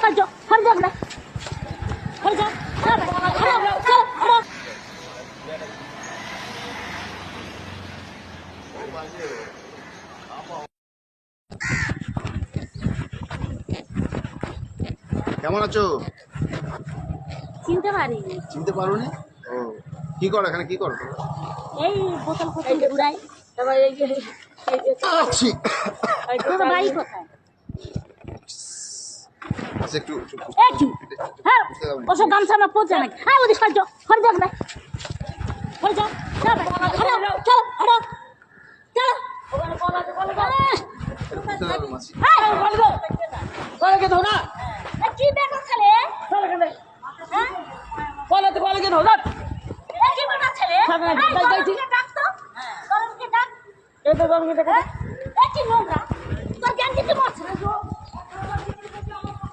কাজ হর যাও না হর যাও চলো কেমন আছো? চিনতে পারিনি। চিনতে পারোনি? ও কি করো এখানে, কি করো? এই বোতল ফোতল ঘুরাই। এবার এই যে আচ্ছি। তোর বাড়ি কোথায়? আচ্ছা একটু একটু হ্যাঁ ওসব গামছা আমার পৌঁছে নাকি? হ্যাঁ ওদের সাহায্য হর যাও না হর যাও চলো চলো হরো চলো ওখানে কল আছে, কল আছে। হ্যাঁ বল দাও, কলকে দাও না, কি বেটা ছেলে চলো কেন হ্যাঁ কলকে দাও না, কি বেটা ছেলে যাই, যাই, যাই। ডাক তো গরমকে ডাক এই তো গরমে দেখো কি নোংরা